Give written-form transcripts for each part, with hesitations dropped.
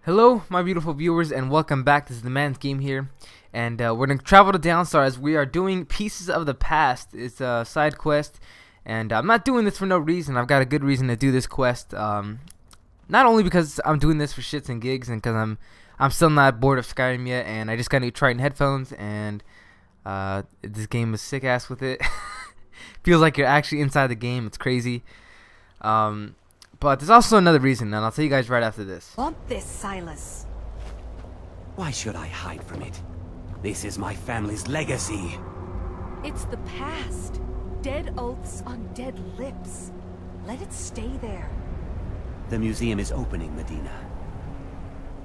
Hello, my beautiful viewers, and welcome back. This is TheMansGame here, and we're gonna travel to Downstar as we are doing Pieces of the Past. It's a side quest, and I'm not doing this for no reason. I've got a good reason to do this quest. Not only because I'm doing this for shits and gigs, and because I'm still not bored of Skyrim yet, and I just got new Triton headphones, and this game is sick ass with it. Feels like you're actually inside the game. It's crazy. But there's also another reason, and I'll tell you guys right after this. Want this, Silas? Why should I hide from it? This is my family's legacy. It's the past. Dead oaths on dead lips. Let it stay there. The museum is opening, Medina.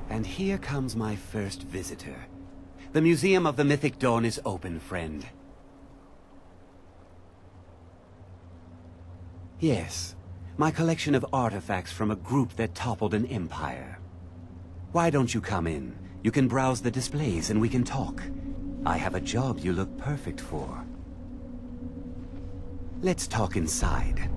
And here comes my first visitor. The Museum of the Mythic Dawn is open, friend. Yes. My collection of artifacts from a group that toppled an empire. Why don't you come in? You can browse the displays and we can talk. I have a job you look perfect for. Let's talk inside.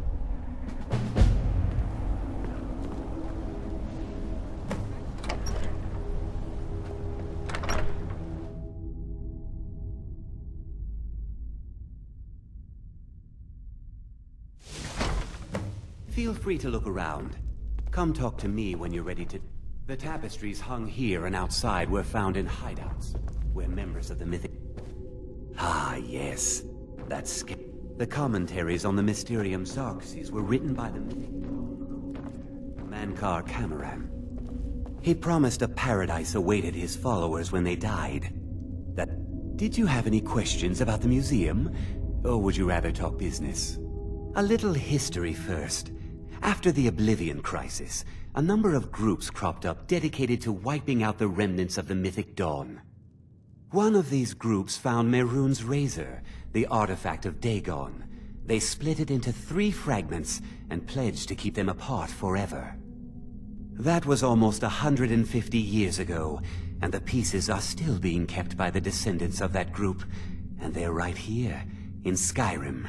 Feel free to look around. Come talk to me when you're ready to... The tapestries hung here and outside were found in hideouts, where members of the mythic... Ah, yes. That's... The commentaries on the Mysterium Xarxes were written by the mythic... Mankar Cameron. He promised a paradise awaited his followers when they died. Did you have any questions about the museum? Or would you rather talk business? A little history first. After the Oblivion Crisis, a number of groups cropped up dedicated to wiping out the remnants of the Mythic Dawn. One of these groups found Mehrunes' razor, the artifact of Dagon. They split it into 3 fragments and pledged to keep them apart forever. That was almost 150 years ago, and the pieces are still being kept by the descendants of that group, and they're right here, in Skyrim.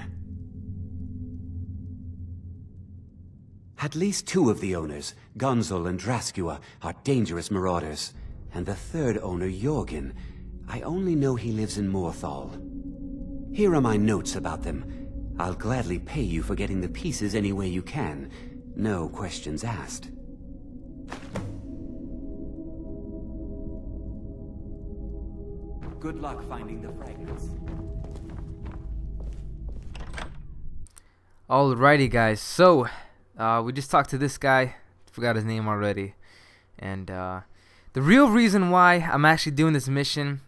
At least 2 of the owners, Gunzel and Draskua, are dangerous marauders. And the 3rd owner, Jorgen, I only know he lives in Morthal. Here are my notes about them. I'll gladly pay you for getting the pieces any way you can. No questions asked. Good luck finding the fragments. Alrighty, guys. So... we just talked to this guy, forgot his name already, and the real reason why I'm actually doing this mission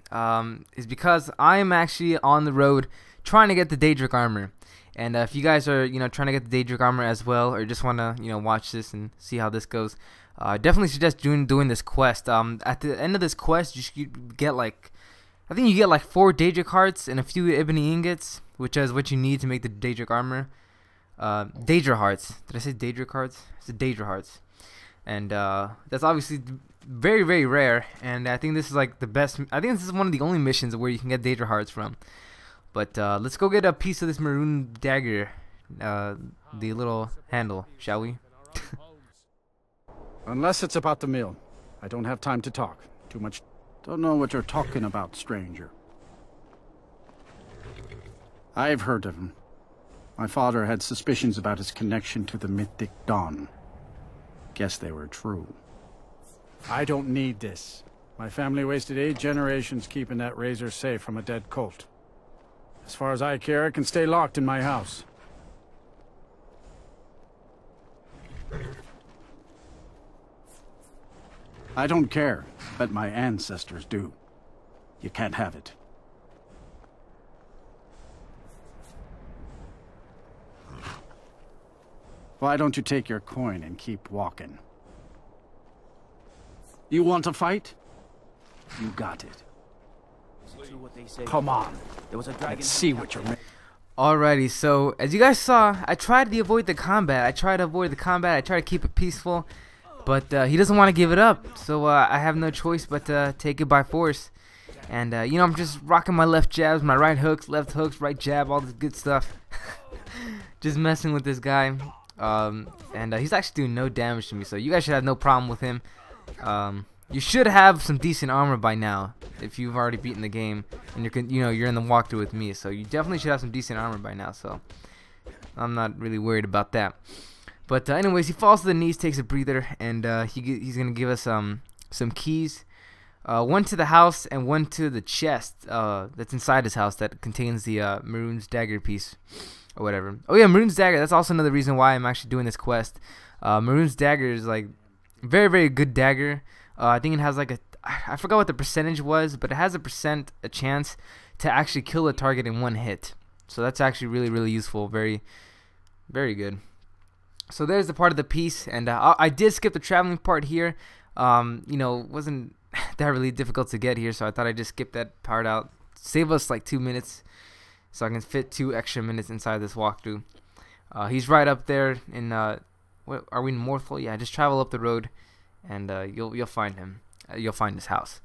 is because I am actually on the road trying to get the Daedric armor. And if you guys are trying to get the Daedric armor as well, or just want to watch this and see how this goes, I definitely suggest doing this quest. At the end of this quest, you get like, I think you get like 4 Daedric hearts and a few ebony ingots, which is what you need to make the Daedric armor. Daedra hearts. Did I say Daedric hearts? It's the Daedra hearts, and that's obviously very, very rare. And I think this is like the best. I think this is one of the only missions where you can get Daedra hearts from. But let's go get a piece of this maroon dagger, the little handle, shall we? Unless it's about the mill, I don't have time to talk. Too much. Don't know what you're talking about, stranger. I've heard of him. My father had suspicions about his connection to the Mythic Dawn. Guess they were true. I don't need this. My family wasted 8 generations keeping that razor safe from a dead cult. As far as I care, it can stay locked in my house. I don't care, but my ancestors do. You can't have it. Why don't you take your coin and keep walking? You want to fight? You got it. Come on. Let's see what you're making. Alrighty, so as you guys saw, I tried to avoid the combat. I tried to keep it peaceful, but he doesn't want to give it up. So I have no choice but to take it by force. And I'm just rocking my left jabs, my right hooks, left hooks, right jab, all this good stuff. Just messing with this guy. And he's actually doing no damage to me, so you guys should have no problem with him. you should have some decent armor by now if you've already beaten the game and you're in the walkthrough with me. So you definitely should have some decent armor by now. So I'm not really worried about that. But anyways, he falls to the knees, takes a breather, and he's gonna give us some keys. One to the house and one to the chest that's inside his house that contains the Mehrunes dagger piece or whatever. Oh yeah, Mehrunes dagger. That's also another reason why I'm actually doing this quest. Mehrunes dagger is like very, very good dagger. I think it has like I forgot what the percentage was, but it has a chance to actually kill a target in one hit. So that's actually really, really useful. Very, very good. So there's the part of the piece, and I did skip the traveling part here. Wasn't that really difficult to get here, so I thought I'd just skip that part out. Save us like 2 minutes, so I can fit 2 extra minutes inside this walkthrough. He's right up there in what are we in Morthal? Yeah, just travel up the road, and you'll find him. You'll find his house.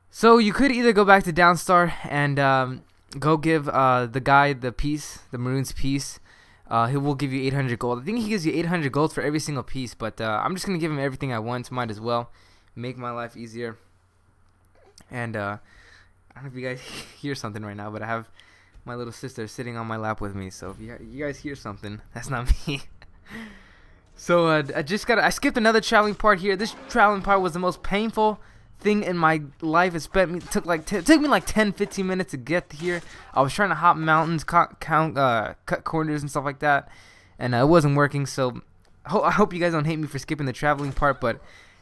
So you could either go back to Downstar and go give the guy the piece, the Mehrunes piece. He will give you 800 gold. I think he gives you 800 gold for every single piece, but I'm just gonna give him everything I want. Might as well make my life easier. And I don't know if you guys hear something right now, but I have my little sister sitting on my lap with me. So if you guys hear something, that's not me. So I skipped another traveling part here. This traveling part was the most painful thing in my life. It took me like 10-15 minutes to get here. I was trying to hop mountains, cut corners and stuff like that, and it wasn't working. So I hope you guys don't hate me for skipping the traveling part, but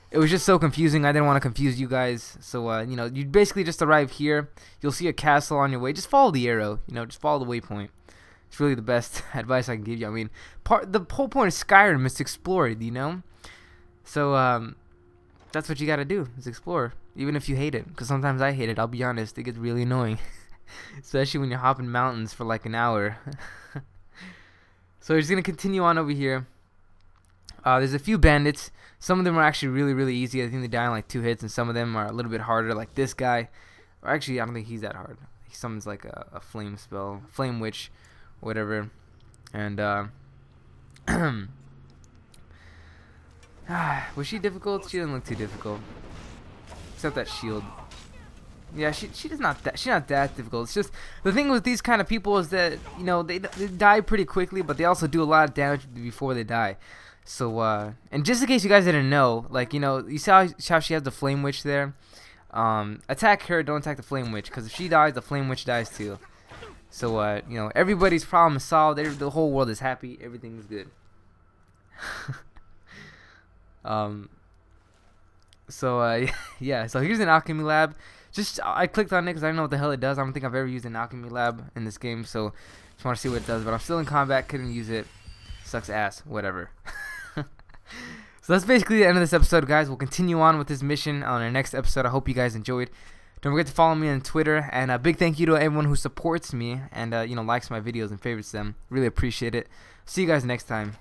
it was just so confusing. I didn't want to confuse you guys. So you basically just arrive here. You'll see a castle on your way. Just follow the arrow. Just follow the waypoint. It's really the best advice I can give you. I mean, the whole point of Skyrim is to explore it, So that's what you gotta do, is explore, even if you hate it. Because sometimes I hate it, I'll be honest. It gets really annoying. Especially when you're hopping mountains for like an hour. So we're just gonna continue on over here. There's a few bandits. Some of them are actually really, really easy. I think they die in like 2 hits, and some of them are a little bit harder, like this guy. Or actually, I don't think he's that hard. He summons like a flame spell, flame witch, whatever. And was she difficult? She doesn't look too difficult, except that shield. Yeah, she's not that difficult. It's just the thing with these kind of people is that they die pretty quickly, but they also do a lot of damage before they die. So and just in case you guys didn't know, like you saw how she has the flame witch there. Attack her, don't attack the flame witch, because if she dies, the flame witch dies too. So everybody's problem is solved. The whole world is happy. Everything is good. Yeah, so here's an alchemy lab. I clicked on it because I don't know what the hell it does. I don't think I've ever used an alchemy lab in this game, so just want to see what it does. But I'm still in combat, couldn't use it. Sucks ass, whatever. So that's basically the end of this episode, guys. We'll continue on with this mission on our next episode. I hope you guys enjoyed. Don't forget to follow me on Twitter, and a big thank you to everyone who supports me and likes my videos and favorites them. Really appreciate it. See you guys next time.